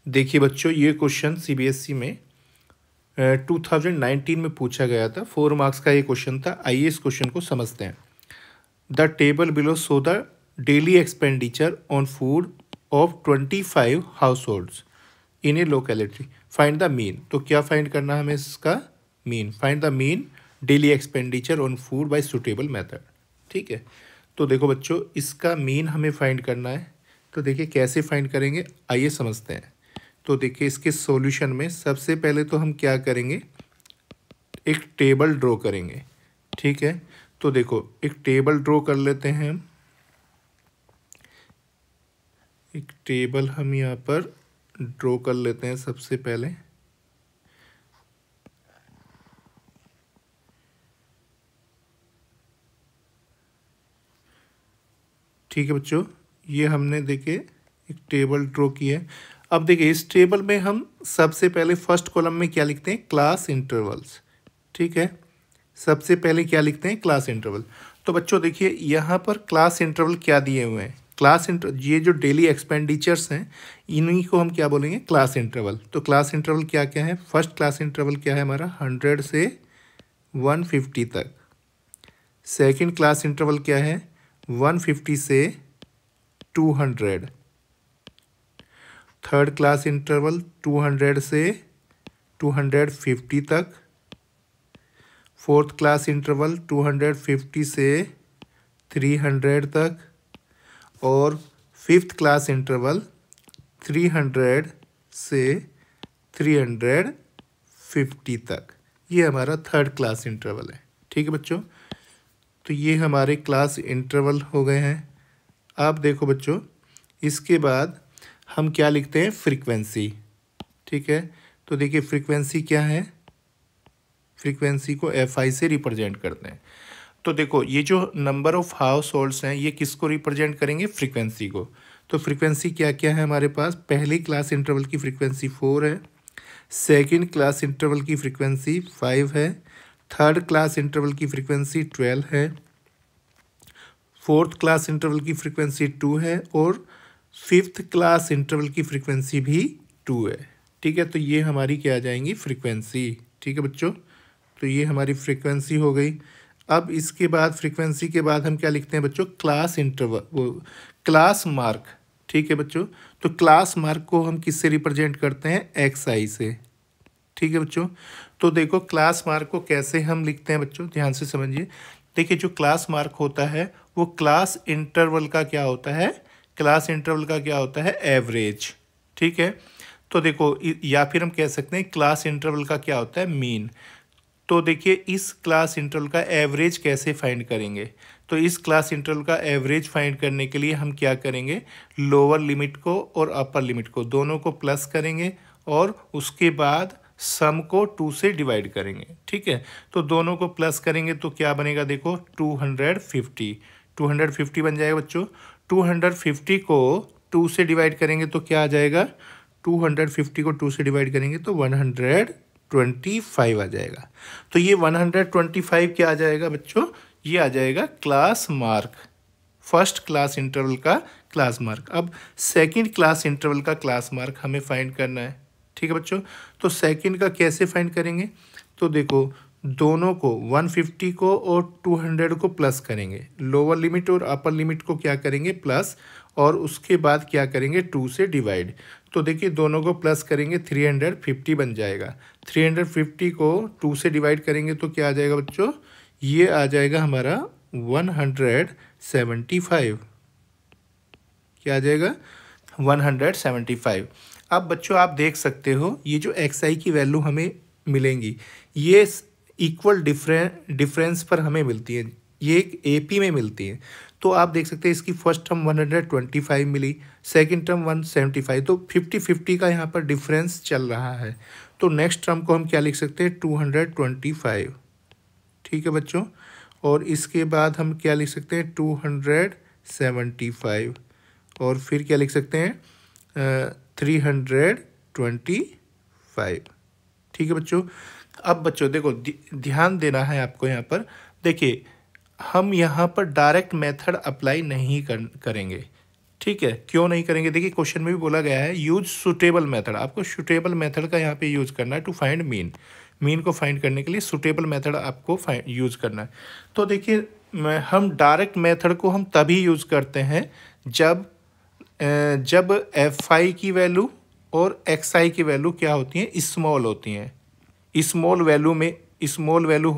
देखिए बच्चों, ये क्वेश्चन सीबीएसई में 2019 में पूछा गया था। 4 मार्क्स का ये क्वेश्चन था। आइए इस क्वेश्चन को समझते हैं। The table below show the daily expenditure on food of 25 house holds in A locality. Find the mean. तो क्या फाइंड करना है हमें इसका? Mean. Find the mean daily expenditure on food by suitable method. ठीक है, तो देखो बच्चों, इसका मीन हमें फाइंड करना है। तो देखिए कैसे फाइंड करेंगे, आइए समझते हैं। तो देखिए इसके सॉल्यूशन में सबसे पहले तो हम क्या करेंगे, एक टेबल ड्रॉ करेंगे। ठीक है, तो देखो एक टेबल ड्रॉ कर लेते हैं हम। एक टेबल हम यहाँ पर ड्रॉ कर लेते हैं सबसे पहले। ठीक है बच्चों, ये हमने देखिए एक टेबल ड्रॉ की है। अब देखिए इस टेबल में हम सबसे पहले फर्स्ट कॉलम में क्या लिखते हैं, क्लास इंटरवल्स। ठीक है, सबसे पहले क्या लिखते हैं, क्लास इंटरवल। तो बच्चों देखिए यहाँ पर क्लास इंटरवल क्या दिए हुए हैं, ये जो डेली एक्सपेंडिचर्स हैं इन्हीं को हम क्या बोलेंगे, क्लास इंटरवल। तो क्लास इंटरवल क्या क्या है, फर्स्ट क्लास इंटरवल क्या है हमारा, 100 से 150 तक। सेकंड क्लास इंटरवल क्या है, 150 से 200। थर्ड क्लास इंटरवल 200 से 250 तक। फोर्थ क्लास इंटरवल 250 से 300 तक। और फिफ्थ क्लास इंटरवल 300 से 350 तक। ये हमारा थर्ड क्लास इंटरवल है। ठीक है बच्चों, तो ये हमारे क्लास इंटरवल हो गए हैं। अब देखो बच्चों, इसके बाद हम क्या लिखते हैं, फ्रीक्वेंसी। ठीक है, तो देखिए फ्रीक्वेंसी क्या है, फ्रीक्वेंसी को FI से रिप्रेजेंट करते हैं। तो देखो ये जो नंबर ऑफ हाउस होल्ड्स हैं ये किसको रिप्रेजेंट करेंगे, फ्रीक्वेंसी को। तो फ्रीक्वेंसी क्या क्या है हमारे पास, पहली क्लास इंटरवल की फ्रीक्वेंसी 4 है। सेकंड क्लास इंटरवल की फ्रीक्वेंसी 5 है। थर्ड क्लास इंटरवल की फ्रीक्वेंसी 12 है। फोर्थ क्लास इंटरवल की फ्रीक्वेंसी 2 है। और फिफ्थ क्लास इंटरवल की फ्रीक्वेंसी भी 2 है। ठीक है, तो ये हमारी क्या आ जाएंगी, फ्रीक्वेंसी। ठीक है बच्चों, तो ये हमारी फ्रीक्वेंसी हो गई। अब इसके बाद फ्रीक्वेंसी के बाद हम क्या लिखते हैं बच्चों, क्लास इंटरवल, वो क्लास मार्क। ठीक है बच्चों, तो क्लास मार्क को हम किससे रिप्रेजेंट करते हैं, XI से। ठीक है बच्चों, तो देखो क्लास मार्क को कैसे हम लिखते हैं बच्चों, ध्यान से समझिए। देखिए जो क्लास मार्क होता है वो क्लास इंटरवल का क्या होता है, क्लास इंटरवल का क्या होता है, एवरेज। ठीक है, तो देखो या फिर हम कह सकते हैं क्लास इंटरवल का क्या होता है, मीन। तो देखिए इस क्लास इंटरवल का एवरेज कैसे फाइंड करेंगे, तो इस क्लास इंटरवल का एवरेज फाइंड करने के लिए हम क्या करेंगे, लोअर लिमिट को और अपर लिमिट को दोनों को प्लस करेंगे और उसके बाद सम को 2 से डिवाइड करेंगे। ठीक है, तो दोनों को प्लस करेंगे तो क्या बनेगा, देखो 250 बन जाएगा बच्चों। 250 को 2 से डिवाइड करेंगे तो क्या आ जाएगा, 250 को 2 से डिवाइड करेंगे तो 125 आ जाएगा। तो ये 125 क्या आ जाएगा बच्चों, ये आ जाएगा class mark, first class interval का क्लास मार्क। अब सेकंड क्लास इंटरवल का क्लास मार्क हमें फाइंड करना है। ठीक है बच्चों, तो सेकंड का कैसे फाइंड करेंगे, तो देखो दोनों को 150 को और 200 को प्लस करेंगे, लोअर लिमिट और अपर लिमिट को क्या करेंगे, प्लस, और उसके बाद क्या करेंगे, 2 से डिवाइड। तो देखिए दोनों को प्लस करेंगे 350 बन जाएगा। 350 को 2 से डिवाइड करेंगे तो क्या आ जाएगा बच्चों, ये आ जाएगा हमारा 175। क्या आ जाएगा, 175। अब बच्चों आप देख सकते हो ये जो XI की वैल्यू हमें मिलेंगी ये इक्वल डिफरेंस पर हमें मिलती है, ये एक AP में मिलती है। तो आप देख सकते हैं इसकी फर्स्ट टर्म 125 मिली, सेकंड टर्म 175, तो 50-50 का यहाँ पर डिफरेंस चल रहा है। तो नेक्स्ट टर्म को हम क्या लिख सकते हैं, 225। ठीक है बच्चों, और इसके बाद हम क्या लिख सकते हैं, 275, और फिर क्या लिख सकते हैं, 325। ठीक है बच्चों, अब बच्चों देखो ध्यान देना है आपको यहाँ पर। देखिए हम यहाँ पर डायरेक्ट मेथड अप्लाई नहीं करेंगे। ठीक है, क्यों नहीं करेंगे? देखिए क्वेश्चन में भी बोला गया है यूज सुटेबल मेथड, आपको सुटेबल मेथड का यहाँ पे यूज करना है टू फाइंड मीन। मीन को फाइंड करने के लिए सुटेबल मेथड आपको यूज करना है। तो देखिए हम डायरेक्ट मेथड को हम तभी यूज करते हैं जब एफ आई की वैल्यू और एक्स आई की वैल्यू क्या होती हैं, स्मॉल होती हैं। स्मॉल वैल्यू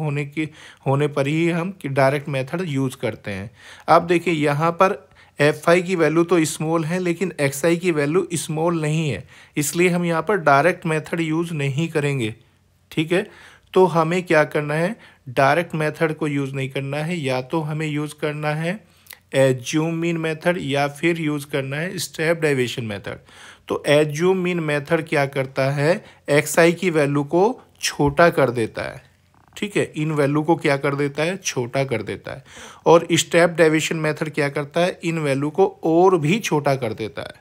होने पर ही हम डायरेक्ट मेथड यूज करते हैं। अब देखिए यहाँ पर एफ आई की वैल्यू तो स्मॉल है लेकिन एक्स आई की वैल्यू स्मॉल नहीं है, इसलिए हम यहाँ पर डायरेक्ट मेथड यूज़ नहीं करेंगे। ठीक है, तो हमें क्या करना है, डायरेक्ट मेथड को यूज़ नहीं करना है, या तो हमें यूज़ करना है एज्यूम मीन मेथड या फिर यूज़ करना है स्टेप डेविएशन मेथड। तो एज्यूम मीन मेथड क्या करता है, एक्स आई की वैल्यू को छोटा कर देता है। ठीक है, इन वैल्यू को क्या कर देता है, छोटा कर देता है। और स्टेप डेविएशन मेथड क्या करता है, इन वैल्यू को और भी छोटा कर देता है।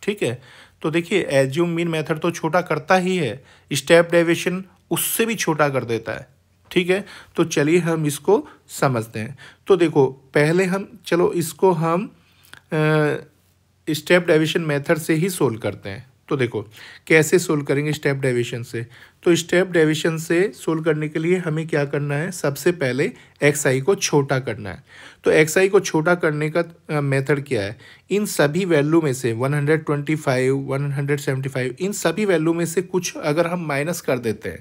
ठीक है, तो देखिए एज्यूम मीन मेथड तो छोटा करता ही है, स्टेप डेविएशन उससे भी छोटा कर देता है। ठीक है, तो चलिए हम इसको समझते हैं। तो देखो पहले चलो इसको हम स्टेप डेविएशन मेथड से ही सोल्व करते हैं। तो देखो कैसे सोल्व करेंगे स्टेप डेविएशन से। तो स्टेप डेविएशन से सोल्व करने के लिए हमें क्या करना है, सबसे पहले एक्स आई को छोटा करना है। तो एक्स आई को छोटा करने का मेथड क्या है, इन सभी वैल्यू में से 125, 175, इन सभी वैल्यू में से कुछ अगर हम माइनस कर देते हैं,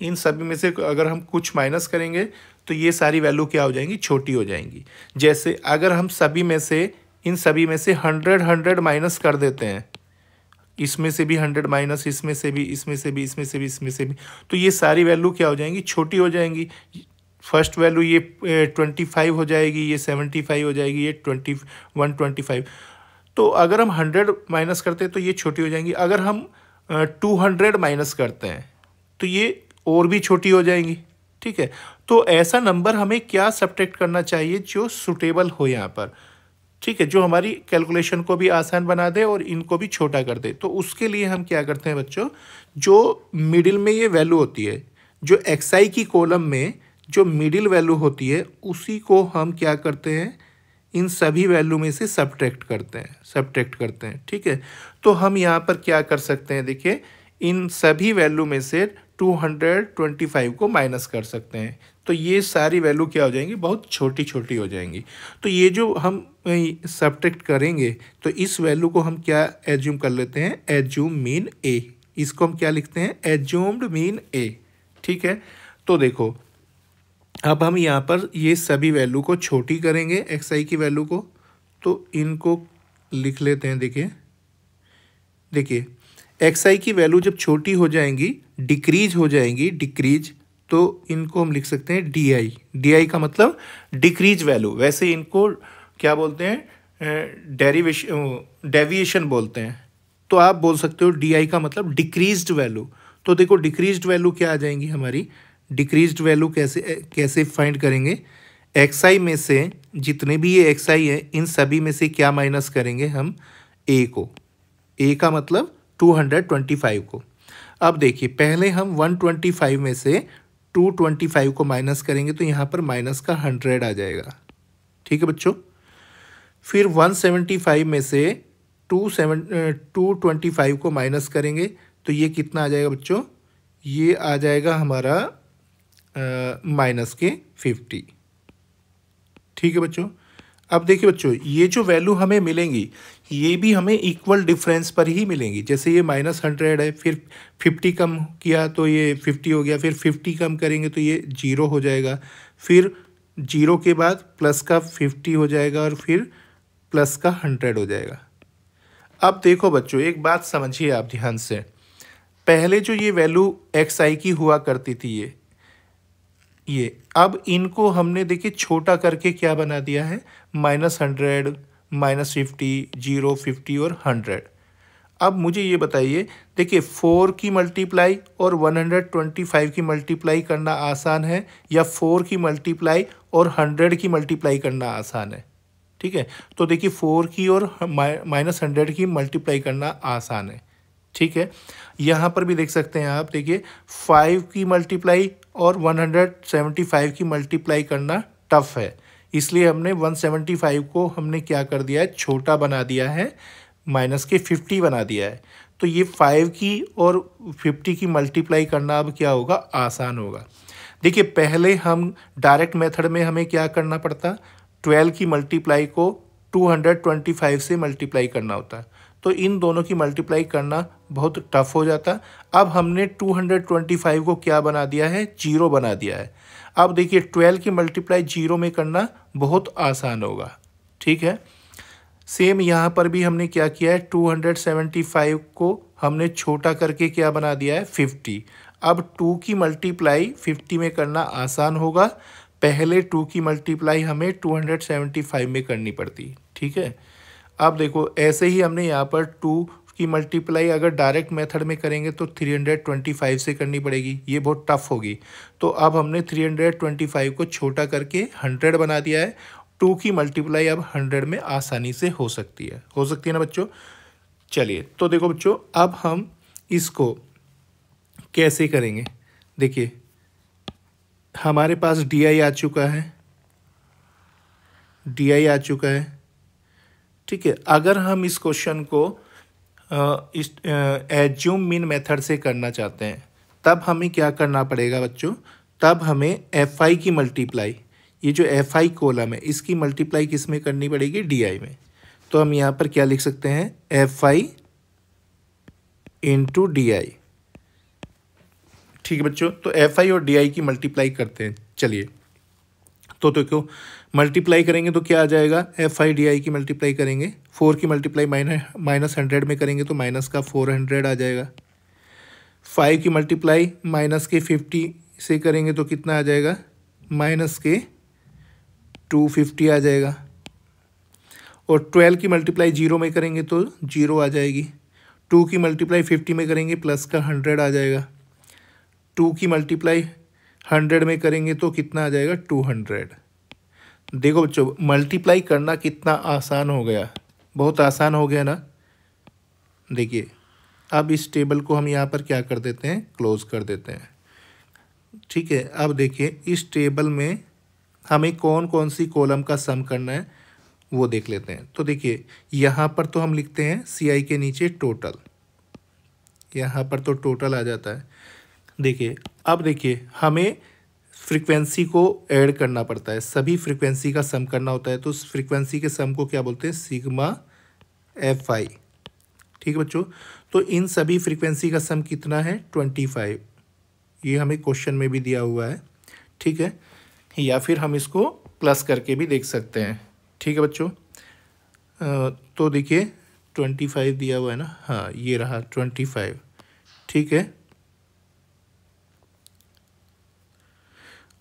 इन सभी में से अगर हम कुछ माइनस करेंगे तो ये सारी वैल्यू क्या हो जाएंगी, छोटी हो जाएंगी। जैसे अगर हम इन सभी में से 100 माइनस कर देते हैं, इसमें से भी 100 माइनस, इसमें से भी, इसमें से भी, इसमें से भी, इसमें से भी, तो ये सारी वैल्यू क्या हो जाएंगी, छोटी हो जाएंगी। फर्स्ट वैल्यू ये 25 हो जाएगी, ये 75 हो जाएगी, ये 125। तो अगर हम 100 माइनस करते हैं तो ये छोटी हो जाएंगी। अगर हम 200 माइनस करते हैं तो ये और भी छोटी हो जाएंगी। ठीक है, तो ऐसा नंबर हमें क्या सब्ट्रैक्ट करना चाहिए जो सुटेबल हो यहाँ पर। ठीक है, जो हमारी कैलकुलेशन को भी आसान बना दे और इनको भी छोटा कर दे। तो उसके लिए हम क्या करते हैं बच्चों, जो मिडिल में ये वैल्यू होती है, जो एक्स आई की कॉलम में जो मिडिल वैल्यू होती है, उसी को हम क्या करते हैं, इन सभी वैल्यू में से सब्ट्रैक्ट करते हैं। ठीक है, तो हम यहाँ पर क्या कर सकते हैं, देखिए इन सभी वैल्यू में से 225 को माइनस कर सकते हैं। तो ये सारी वैल्यू क्या हो जाएंगी, बहुत छोटी छोटी हो जाएंगी। तो ये जो हम सब्ट्रैक्ट करेंगे तो इस वैल्यू को हम क्या एज्यूम कर लेते हैं, एज्यूम मीन ए। इसको हम क्या लिखते हैं, एज्यूम्ड मीन ए। ठीक है, तो देखो अब हम यहाँ पर ये सभी वैल्यू को छोटी करेंगे, एक्स आई की वैल्यू को। तो इनको लिख लेते हैं। देखिए एक्स आई की वैल्यू जब छोटी हो जाएंगी, डिक्रीज हो जाएंगी, तो इनको हम लिख सकते हैं डी आई। डी आई का मतलब डिक्रीज वैल्यू, वैसे इनको क्या बोलते हैं, डेविएशन बोलते हैं। तो आप बोल सकते हो डी आई का मतलब डिक्रीज्ड वैल्यू। तो देखो डिक्रीज्ड वैल्यू क्या आ जाएंगी हमारी, डिक्रीज्ड वैल्यू कैसे फाइंड करेंगे, एक्स आई में से जितने भी ये एक्स आई है, इन सभी में से क्या माइनस करेंगे हम, ए को। ए का मतलब 225 को। अब देखिए पहले हम 125 में से 225 को माइनस करेंगे तो यहाँ पर माइनस का 100 आ जाएगा। ठीक है बच्चों, फिर 175 में से 225 को माइनस करेंगे तो ये कितना आ जाएगा बच्चों, ये आ जाएगा हमारा माइनस के 50। ठीक है बच्चों, अब देखिए बच्चों ये जो वैल्यू हमें मिलेंगी ये भी हमें इक्वल डिफरेंस पर ही मिलेंगी। जैसे ये -100 है, फिर 50 कम किया तो ये 50 हो गया, फिर 50 कम करेंगे तो ये 0 हो जाएगा, फिर 0 के बाद प्लस का 50 हो जाएगा और फिर प्लस का 100 हो जाएगा। अब देखो बच्चों एक बात समझिए आप ध्यान से, पहले जो ये वैल्यू एक्स आई की हुआ करती थी ये अब इनको हमने देखिए छोटा करके क्या बना दिया है, -100, -50, 0, 50 और 100। अब मुझे ये बताइए, देखिए 4 की मल्टीप्लाई और 125 की मल्टीप्लाई करना आसान है या 4 की मल्टीप्लाई और 100 की मल्टीप्लाई करना आसान है। ठीक है, तो देखिए 4 की और -100 की मल्टीप्लाई करना आसान है। ठीक है, यहाँ पर भी देख सकते हैं आप, देखिए 5 की मल्टीप्लाई और 175 की मल्टीप्लाई करना टफ है। इसलिए हमने 175 को हमने क्या कर दिया है, छोटा बना दिया है, माइनस के 50 बना दिया है। तो ये 5 की और 50 की मल्टीप्लाई करना अब क्या होगा, आसान होगा। देखिए पहले हम डायरेक्ट मेथड में हमें क्या करना पड़ता, 12 की मल्टीप्लाई को 225 से मल्टीप्लाई करना होता, तो इन दोनों की मल्टीप्लाई करना बहुत टफ हो जाता। अब हमने 225 को क्या बना दिया है, जीरो बना दिया है। अब देखिए 12 की मल्टीप्लाई जीरो में करना बहुत आसान होगा, ठीक है। सेम यहाँ पर भी हमने क्या किया है, 275 को हमने छोटा करके क्या बना दिया है, 50। अब 2 की मल्टीप्लाई 50 में करना आसान होगा, पहले 2 की मल्टीप्लाई हमें 275 में करनी पड़ती, ठीक है। अब देखो ऐसे ही हमने यहाँ पर 2 की मल्टीप्लाई अगर डायरेक्ट मेथड में करेंगे तो 325 से करनी पड़ेगी, ये बहुत टफ होगी। तो अब हमने 325 को छोटा करके 100 बना दिया है। 2 की मल्टीप्लाई अब 100 में आसानी से हो सकती है ना बच्चों। चलिए तो देखो बच्चों, अब हम इसको कैसे करेंगे। देखिए हमारे पास डी आ चुका है, ठीक है। अगर हम इस क्वेश्चन को इस एज्यूम मीन मेथड से करना चाहते हैं, तब हमें क्या करना पड़ेगा बच्चों, तब हमें एफ आई की मल्टीप्लाई, ये जो एफ आई कॉलम है इसकी मल्टीप्लाई किस में करनी पड़ेगी, डी आई में। तो हम यहाँ पर क्या लिख सकते हैं, F I into D I, ठीक है बच्चों। तो एफ आई और डी आई की मल्टीप्लाई करते हैं। चलिए तो क्यों मल्टीप्लाई करेंगे तो क्या आ जाएगा, एफ आई डी आई की मल्टीप्लाई करेंगे, 4 की मल्टीप्लाई माइनस 100 में करेंगे तो माइनस का 400 आ जाएगा। 5 की मल्टीप्लाई माइनस के 50 से करेंगे तो कितना आ जाएगा, माइनस के 250 आ जाएगा। और 12 की मल्टीप्लाई 0 में करेंगे तो 0 आ जाएगी। 2 की मल्टीप्लाई 50 में करेंगे प्लस का 100 आ जाएगा। 2 की मल्टीप्लाई 100 में करेंगे तो कितना आ जाएगा, 200। देखो बच्चों मल्टीप्लाई करना कितना आसान हो गया, बहुत आसान हो गया ना। देखिए अब इस टेबल को हम यहाँ पर क्या कर देते हैं, क्लोज कर देते हैं, ठीक है। अब देखिए इस टेबल में हमें कौन कौन सी कॉलम का सम करना है वो देख लेते हैं। तो देखिए यहाँ पर तो हम लिखते हैं सी आई के नीचे टोटल, यहाँ पर तो टोटल आ जाता है। देखिए अब देखिए हमें फ्रीक्वेंसी को ऐड करना पड़ता है, सभी फ्रीक्वेंसी का सम करना होता है। तो उस फ्रीक्वेंसी के सम को क्या बोलते हैं, सिग्मा एफ आई, ठीक है बच्चों। तो इन सभी फ्रीक्वेंसी का सम कितना है, 25। ये हमें क्वेश्चन में भी दिया हुआ है, ठीक है। या फिर हम इसको प्लस करके भी देख सकते हैं, ठीक है बच्चों। तो देखिए 25 दिया हुआ है ना, हाँ ये रहा 25, ठीक है।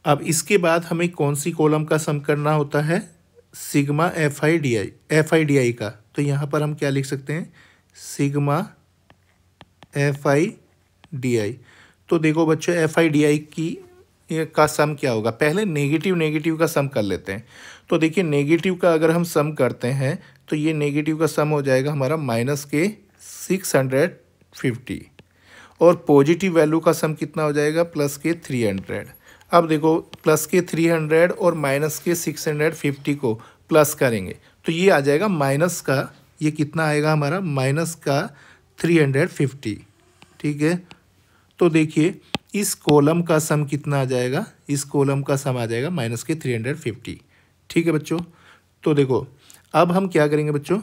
अब इसके बाद हमें कौन सी कॉलम का सम करना होता है, sigma f I D I का। तो यहाँ पर हम क्या लिख सकते हैं, sigma f I D I. तो देखो बच्चों एफ आई डी आई की का सम क्या होगा, पहले नेगेटिव का सम कर लेते हैं। तो देखिए नेगेटिव का अगर हम सम करते हैं तो ये नेगेटिव का सम हो जाएगा हमारा माइनस के 650, और पॉजिटिव वैल्यू का सम कितना हो जाएगा, प्लस के 300। अब देखो प्लस के 300 और माइनस के 650 को प्लस करेंगे तो ये आ जाएगा माइनस का, ये कितना आएगा हमारा, माइनस का 350, ठीक है। तो देखिए इस कॉलम का सम कितना आ जाएगा, इस कॉलम का सम आ जाएगा माइनस के 350, ठीक है बच्चों। तो देखो अब हम क्या करेंगे बच्चों,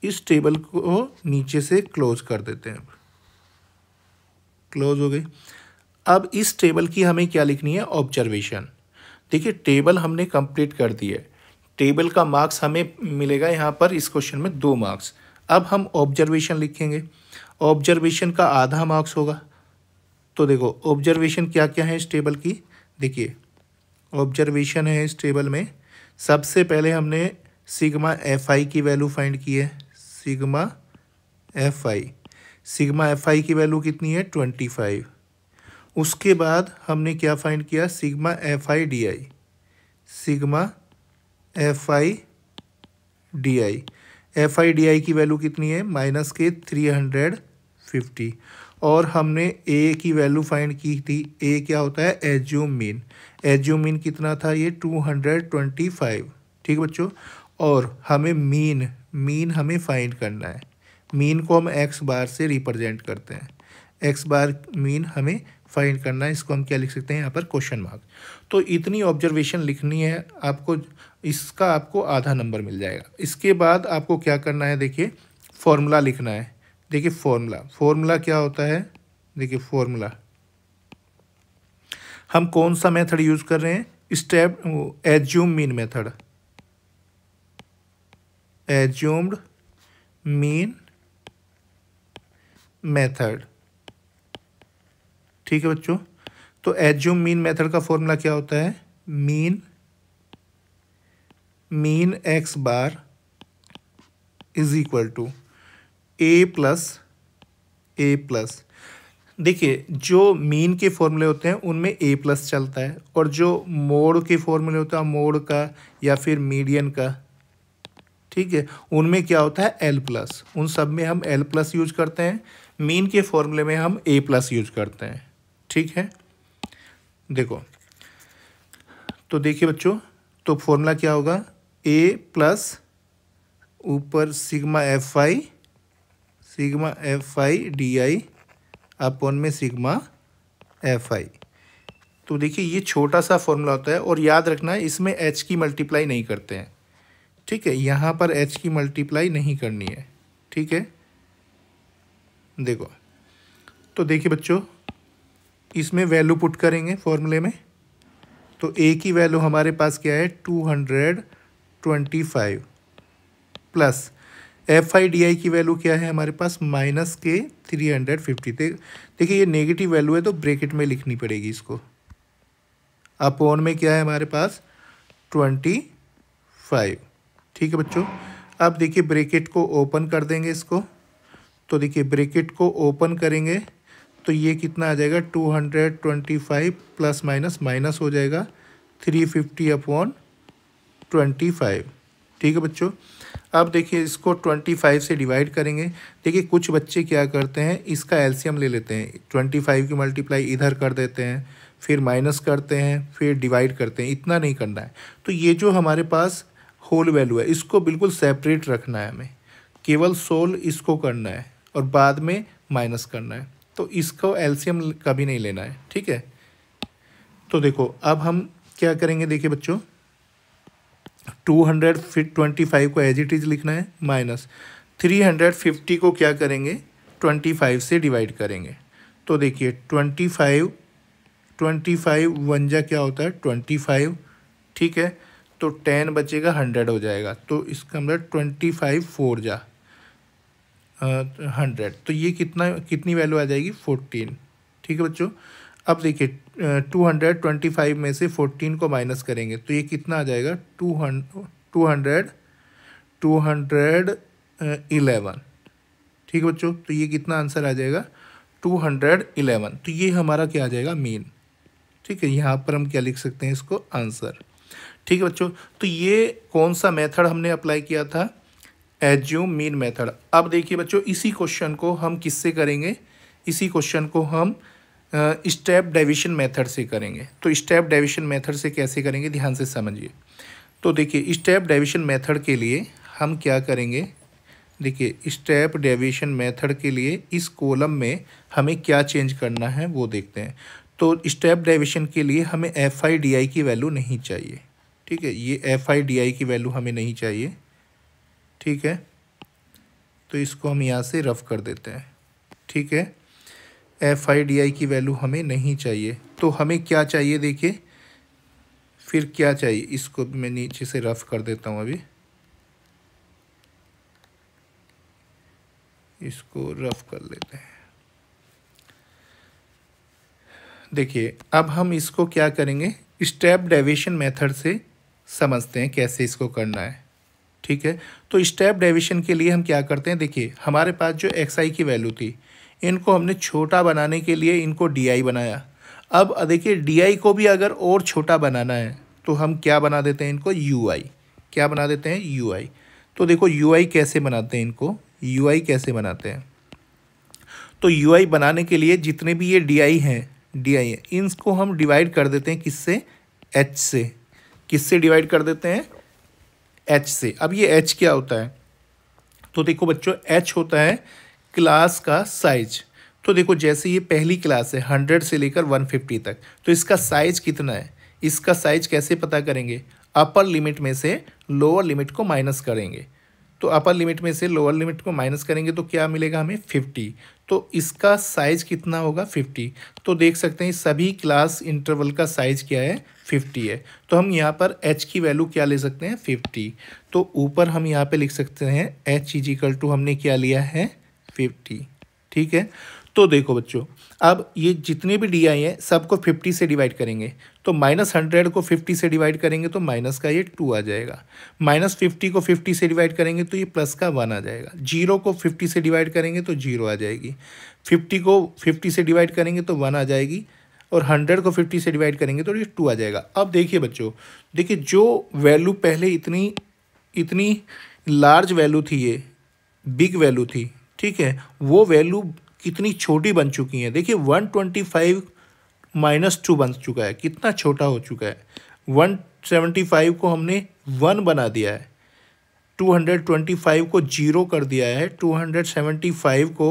इस टेबल को नीचे से क्लोज कर देते हैं, क्लोज हो गई। अब इस टेबल की हमें क्या लिखनी है, ऑब्जर्वेशन। देखिए टेबल हमने कंप्लीट कर दी है, टेबल का मार्क्स हमें मिलेगा यहाँ पर इस क्वेश्चन में 2 मार्क्स। अब हम ऑब्जर्वेशन लिखेंगे, ऑब्जर्वेशन का आधा मार्क्स होगा। तो देखो ऑब्जर्वेशन क्या क्या है इस टेबल की, देखिए ऑब्जर्वेशन है इस टेबल में, सबसे पहले हमने सिग्मा एफ आई की वैल्यू फाइंड की है, सिग्मा एफ आई की वैल्यू कितनी है, 25। उसके बाद हमने क्या फाइंड किया, sigma f I D I, sigma f I D I की वैल्यू कितनी है, माइनस के 350। और हमने ए की वैल्यू फाइंड की थी। ए क्या होता है? Assume mean. एज्यूम मीन कितना था? ये 225। ठीक है बच्चों। और हमें मीन हमें फाइंड करना है। मीन को हम एक्स बार से रिप्रेजेंट करते हैं। एक्स बार मीन हमें फाइंड करना है। इसको हम क्या लिख सकते हैं यहाँ पर? Question mark. तो इतनी ऑब्जर्वेशन लिखनी है आपको, इसका आपको आधा नंबर मिल जाएगा। इसके बाद आपको क्या करना है? देखिए फॉर्मूला लिखना है। देखिए फॉर्मूला क्या होता है? देखिए फॉर्मूला हम कौन सा मेथड यूज कर रहे हैं? Step assume mean method. Assumed mean method. ठीक है बच्चों। तो एज्यूम मीन मेथड का फॉर्मूला क्या होता है? Mean x bar is equal to A plus. देखिए जो मीन के फॉर्मूले होते हैं उनमें ए प्लस चलता है, और जो मोड के फॉर्मूले होता है मोड का या फिर मीडियन का, ठीक है, उनमें क्या होता है? L plus. उन सब में हम एल प्लस यूज करते हैं। मीन के फॉर्मूले में हम ए प्लस यूज करते हैं। ठीक है। देखो तो देखिए बच्चों, तो फॉर्मूला क्या होगा? ए प्लस ऊपर sigma f I D I upon में सिग्मा एफ आई। तो देखिए ये छोटा सा फॉर्मूला होता है, और याद रखना है इसमें एच की मल्टीप्लाई नहीं करते हैं। ठीक है, यहाँ पर एच की मल्टीप्लाई नहीं करनी है। ठीक है। देखो तो देखिए बच्चों, इसमें वैल्यू पुट करेंगे फॉर्मूले में। तो ए की वैल्यू हमारे पास क्या है? 225 plus F I D I की वैल्यू क्या है हमारे पास? माइनस के 350। देखिए ये नेगेटिव वैल्यू है तो ब्रैकेट में लिखनी पड़ेगी इसको। अपॉन में क्या है हमारे पास? 25। ठीक है बच्चों। अब देखिए ब्रैकेट को ओपन कर देंगे इसको। तो देखिए ब्रैकेट को ओपन करेंगे तो ये कितना आ जाएगा? 225 प्लस माइनस हो जाएगा 350 अपॉन 25। ठीक है बच्चों। अब देखिए इसको 25 से डिवाइड करेंगे। देखिए कुछ बच्चे क्या करते हैं, इसका एलसीएम ले लेते हैं, 25 की मल्टीप्लाई इधर कर देते हैं, फिर माइनस करते हैं, फिर डिवाइड करते हैं। इतना नहीं करना है। तो ये जो हमारे पास होल वैल्यू है इसको बिल्कुल सेपरेट रखना है हमें। केवल सोल इसको करना है और बाद में माइनस करना है। तो इसको एलसीएम कभी नहीं लेना है। ठीक है। तो देखो अब हम क्या करेंगे? देखिए बच्चों 225 को एज इट इज लिखना है, माइनस 350 को क्या करेंगे? 25 से डिवाइड करेंगे। तो देखिए 25 वन जा क्या होता है? 25। ठीक है। तो 10 बचेगा, 100 हो जाएगा। तो इसका मतलब 25 4 जा 100। तो ये कितनी वैल्यू आ जाएगी? 14। ठीक है बच्चों। अब देखिए 225 में से 14 को माइनस करेंगे तो ये कितना आ जाएगा? 211। ठीक है बच्चों। तो ये कितना आंसर आ जाएगा? 211। तो ये हमारा क्या आ जाएगा? मीन। ठीक है। यहाँ पर हम क्या लिख सकते हैं इसको? आंसर। ठीक है बच्चों। तो ये कौन सा मेथड हमने अप्लाई किया था? Assume mean method. अब देखिए बच्चों इसी क्वेश्चन को हम किससे करेंगे? इसी क्वेश्चन को हम स्टेप डेविएशन मेथड से करेंगे। तो स्टेप डेविएशन मेथड से कैसे करेंगे? ध्यान से समझिए। तो देखिए स्टेप डेविएशन मेथड के लिए हम क्या करेंगे? देखिए स्टेप डेविएशन मेथड के लिए इस कॉलम में हमें क्या चेंज करना है वो देखते हैं। तो स्टेप डेविएशन के लिए हमें एफ आई डी आई की वैल्यू नहीं चाहिए। ठीक है, ये एफ आई डी आई की वैल्यू हमें नहीं चाहिए। ठीक है। तो इसको हम यहाँ से रफ कर देते हैं। ठीक है। एफ आई डी आई की वैल्यू हमें नहीं चाहिए। तो हमें क्या चाहिए? देखिए फिर क्या चाहिए? इसको मैं नीचे से रफ कर देता हूँ। अभी इसको रफ कर लेते हैं। देखिए अब हम इसको क्या करेंगे? स्टेप डेविएशन मेथड से समझते हैं कैसे इसको करना है। ठीक है। तो स्टेप डेविएशन के लिए हम क्या करते हैं? देखिए हमारे पास जो एक्स आई की वैल्यू थी, इनको हमने छोटा बनाने के लिए इनको डी आई बनाया। अब देखिए डी आई को भी अगर और छोटा बनाना है तो हम क्या बना देते हैं? इनको यू आई। क्या बना देते हैं? यू आई। तो देखो यू आई कैसे बनाते हैं? इनको यू आई कैसे बनाते हैं? तो यूआई बनाने के लिए जितने भी ये डी है इनको हम डिवाइड कर देते हैं किससे, एच से। किससे डिवाइड कर देते हैं, एच से। अब ये एच क्या होता है, तो देखो बच्चों एच होता है क्लास का साइज। तो देखो जैसे ये पहली क्लास है 100 से लेकर 150 तक, तो इसका साइज कितना है, इसका साइज कैसे पता करेंगे, अपर लिमिट में से लोअर लिमिट को माइनस करेंगे। तो अपर लिमिट में से लोअर लिमिट को माइनस करेंगे तो क्या मिलेगा हमें 50। तो इसका साइज कितना होगा 50। तो देख सकते हैं सभी क्लास इंटरवल का साइज क्या है 50 है। तो हम यहाँ पर h की वैल्यू क्या ले सकते हैं 50। तो ऊपर हम यहाँ पे लिख सकते हैं h इजिकल टू हमने क्या लिया है 50। ठीक है। तो देखो बच्चों अब ये जितने भी डी आई हैं सबको 50 से डिवाइड करेंगे। तो -100 को 50 से डिवाइड करेंगे तो माइनस का ये 2 आ जाएगा। -50 को 50 से डिवाइड करेंगे तो ये प्लस का 1 आ जाएगा। 0 को 50 से डिवाइड करेंगे तो 0 आ जाएगी। 50 को 50 से डिवाइड करेंगे तो 1 आ जाएगी। और 100 को 50 से डिवाइड करेंगे तो ये 2 आ जाएगा। अब देखिए बच्चों, देखिए जो वैल्यू पहले इतनी लार्ज वैल्यू थी, ये बिग वैल्यू थी, ठीक है, वो वैल्यू कितनी छोटी बन चुकी है। देखिए 125 -2 बन चुका है, कितना छोटा हो चुका है। 175 को हमने 1 बना दिया है, 225 को 0 कर दिया है, 275 को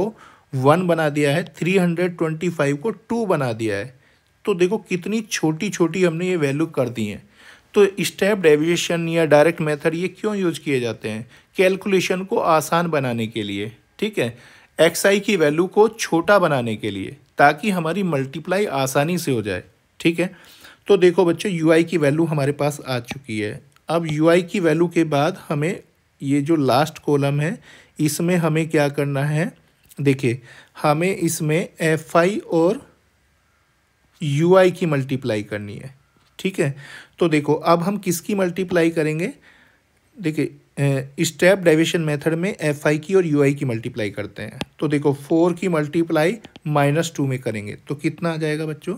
1 बना दिया है, 325 को 2 बना दिया है। तो देखो कितनी छोटी छोटी हमने ये वैल्यू कर दी हैं। तो स्टेप डेविएशन या डायरेक्ट मेथड ये क्यों यूज किए जाते हैं, कैलकुलेशन को आसान बनाने के लिए, ठीक है, एक्स की वैल्यू को छोटा बनाने के लिए, ताकि हमारी मल्टीप्लाई आसानी से हो जाए। ठीक है। तो देखो बच्चों यूआई की वैल्यू हमारे पास आ चुकी है। अब यूआई की वैल्यू के बाद हमें ये जो लास्ट कॉलम है इसमें हमें क्या करना है, देखिए हमें इसमें एफ आई और यूआई की मल्टीप्लाई करनी है। ठीक है। तो देखो अब हम किसकी मल्टीप्लाई करेंगे, देखिए स्टेप डेविएशन मेथड में एफ आई की और यू आई की मल्टीप्लाई करते हैं। तो देखो 4 की मल्टीप्लाई -2 में करेंगे तो कितना आ जाएगा बच्चों,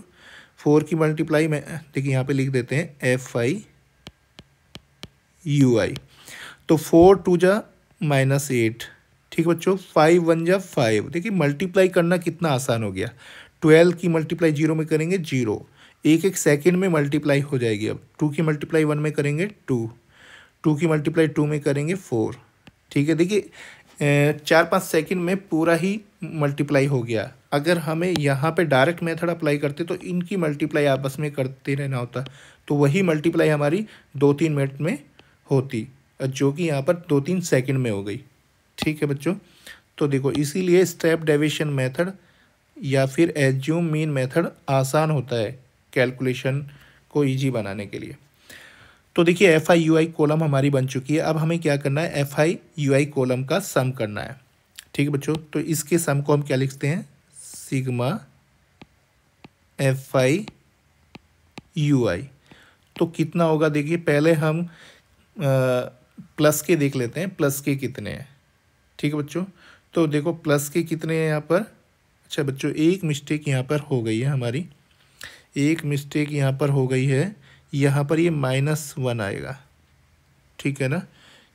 4 की मल्टीप्लाई में देखिए यहाँ पे लिख देते हैं एफ आई यू आई। तो 4 2 जा -8, ठीक बच्चों, 5 1 जा 5। देखिए मल्टीप्लाई करना कितना आसान हो गया। 12 की मल्टीप्लाई 0 में करेंगे 0, एक सेकेंड में मल्टीप्लाई हो जाएगी। अब 2 की मल्टीप्लाई 1 में करेंगे 2 की मल्टीप्लाई 2 में करेंगे 4। ठीक है। देखिए 4-5 सेकंड में पूरा ही मल्टीप्लाई हो गया। अगर हमें यहाँ पे डायरेक्ट मेथड अप्लाई करते तो इनकी मल्टीप्लाई आपस में करते रहना होता, तो वही मल्टीप्लाई हमारी 2-3 मिनट में होती, जो कि यहाँ पर 2-3 सेकंड में हो गई। ठीक है बच्चों। तो देखो इसीलिए स्टेप डेविएशन मेथड या फिर एज्यूम मीन मेथड आसान होता है कैलकुलेशन को ईजी बनाने के लिए। तो देखिए F i u I column हमारी बन चुकी है। अब हमें क्या करना है, F i u I column का सम करना है। ठीक है बच्चों। तो इसके सम को हम क्या लिखते हैं, सिग्मा एफ आई यू आई। तो कितना होगा, देखिए पहले हम प्लस के देख लेते हैं, प्लस के कितने हैं। ठीक है बच्चों। तो देखो प्लस के कितने हैं यहाँ पर। अच्छा बच्चों एक मिस्टेक यहाँ पर हो गई है हमारी, एक मिस्टेक यहाँ पर हो गई है। यहाँ पर ये -1 आएगा, ठीक है ना,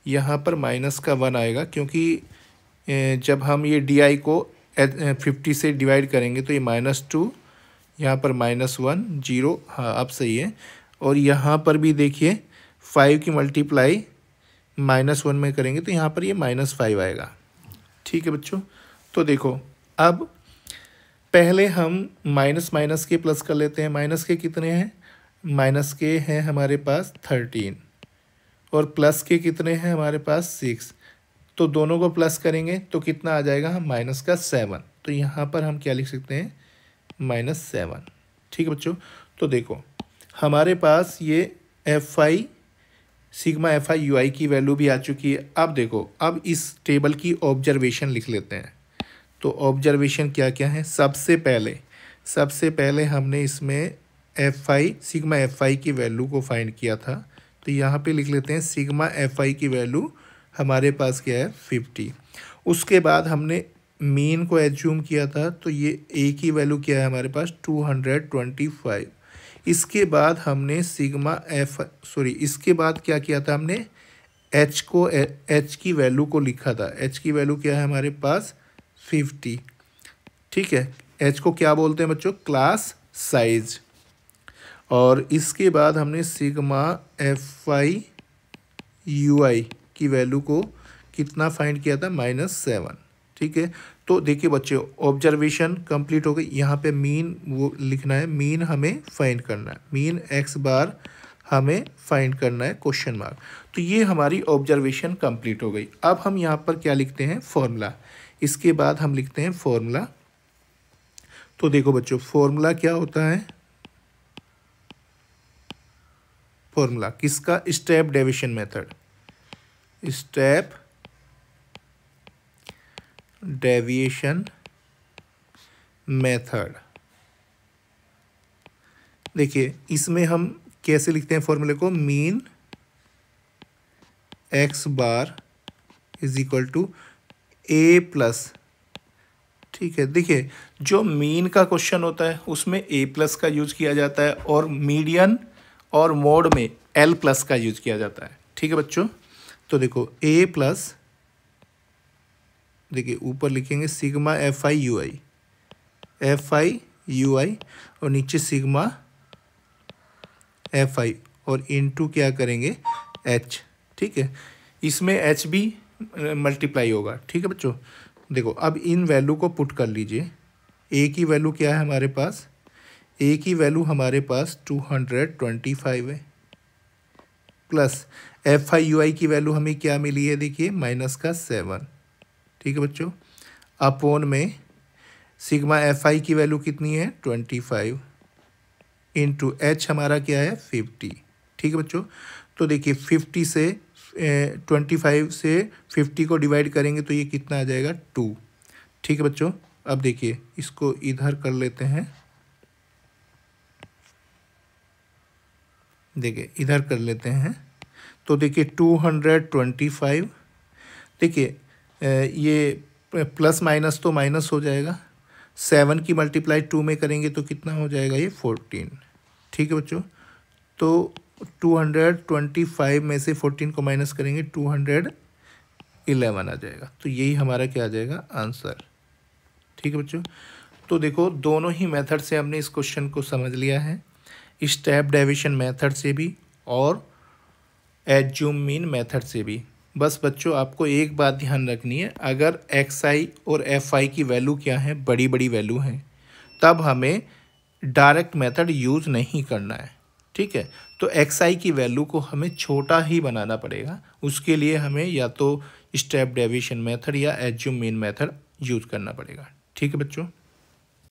यहाँ पर माइनस का 1 आएगा, क्योंकि जब हम ये डी आई को 50 से डिवाइड करेंगे तो ये -2, यहाँ पर -1 0, हाँ अब सही है। और यहाँ पर भी देखिए 5 की मल्टीप्लाई -1 में करेंगे तो यहाँ पर ये -5 आएगा। ठीक है बच्चों। तो देखो अब पहले हम माइनस के प्लस कर लेते हैं। माइनस के कितने हैं, माइनस के हैं हमारे पास 13 और प्लस के कितने हैं हमारे पास 6। तो दोनों को प्लस करेंगे तो कितना आ जाएगा, हम माइनस का 7। तो यहाँ पर हम क्या लिख सकते हैं, -7। ठीक है बच्चों। तो देखो हमारे पास ये f i sigma f i u i की वैल्यू भी आ चुकी है। अब देखो अब इस टेबल की ऑब्जर्वेशन लिख लेते हैं। तो ऑब्जर्वेशन क्या क्या है, सबसे पहले हमने इसमें एफ आई सिग्मा एफ आई की वैल्यू को फाइंड किया था। तो यहाँ पे लिख लेते हैं सिग्मा एफ आई की वैल्यू हमारे पास क्या है 50। उसके बाद हमने मीन को एज्यूम किया था, तो ये ए की वैल्यू क्या है हमारे पास 225। इसके बाद हमने इसके बाद क्या किया था, हमने एच की वैल्यू को लिखा था। एच की वैल्यू क्या है हमारे पास 50। ठीक है। एच को क्या बोलते हैं बच्चों? Class size. और इसके बाद हमने sigma f i u i की वैल्यू को कितना फाइंड किया था? -7। ठीक है। तो देखिए बच्चों, ऑब्जर्वेशन कंप्लीट हो गई। यहाँ पे मीन वो लिखना है, मीन हमें फाइंड करना है, मीन एक्स बार हमें फाइंड करना है क्वेश्चन मार्क। तो ये हमारी ऑब्जर्वेशन कंप्लीट हो गई। अब हम यहाँ पर क्या लिखते हैं? फॉर्मूला। इसके बाद हम लिखते हैं फॉर्मूला। तो देखो बच्चों, फॉर्मूला क्या होता है? फॉर्मूला किसका? Step deviation method. Step deviation method. देखिए इसमें हम कैसे लिखते हैं फॉर्मूले को? Mean x bar is equal to A plus. ठीक है। देखिए जो मीन का क्वेश्चन होता है उसमें ए प्लस का यूज किया जाता है और मीडियन और मोड में एल प्लस का यूज किया जाता है। ठीक है बच्चों। तो देखो ए प्लस, देखिए ऊपर लिखेंगे sigma f i u i, f i u i, और नीचे सिग्मा एफ आई, और इनटू क्या करेंगे? एच। ठीक है। इसमें एच भी मल्टीप्लाई होगा। ठीक है बच्चों। देखो अब इन वैल्यू को पुट कर लीजिए। ए की वैल्यू क्या है हमारे पास? ए की वैल्यू हमारे पास 225 है, plus F i u i की वैल्यू हमें क्या मिली है? देखिए -7। ठीक है बच्चों। अपॉन में सिग्मा एफ आई की वैल्यू कितनी है? 25 इंटू एच हमारा क्या है? 50। ठीक है बच्चों। तो देखिए 50 से 25 से 50 को डिवाइड करेंगे तो ये कितना आ जाएगा? 2। ठीक है बच्चों। अब देखिए इसको इधर कर लेते हैं, देखिए इधर कर लेते हैं। तो देखिए 225, देखिए ये प्लस माइनस तो माइनस हो जाएगा, 7 की मल्टीप्लाई 2 में करेंगे तो कितना हो जाएगा? ये 14। ठीक है बच्चों। तो 225 में से 14 को माइनस करेंगे 211 आ जाएगा। तो यही हमारा क्या आ जाएगा? आंसर। ठीक है बच्चों। तो देखो दोनों ही मेथड से हमने इस क्वेश्चन को समझ लिया है, स्टेप डेविएशन मेथड से भी और एज्यूम मीन मेथड से भी। बस बच्चों आपको एक बात ध्यान रखनी है, अगर एक्स आई और एफ आई की वैल्यू क्या है? बड़ी बड़ी वैल्यू हैं, तब हमें डायरेक्ट मेथड यूज़ नहीं करना है। ठीक है। तो एक्स आई की वैल्यू को हमें छोटा ही बनाना पड़ेगा। उसके लिए हमें या तो स्टेप डेविएशन मेथड या एज्यूम मीन मेथड यूज़ करना पड़ेगा। ठीक है बच्चों।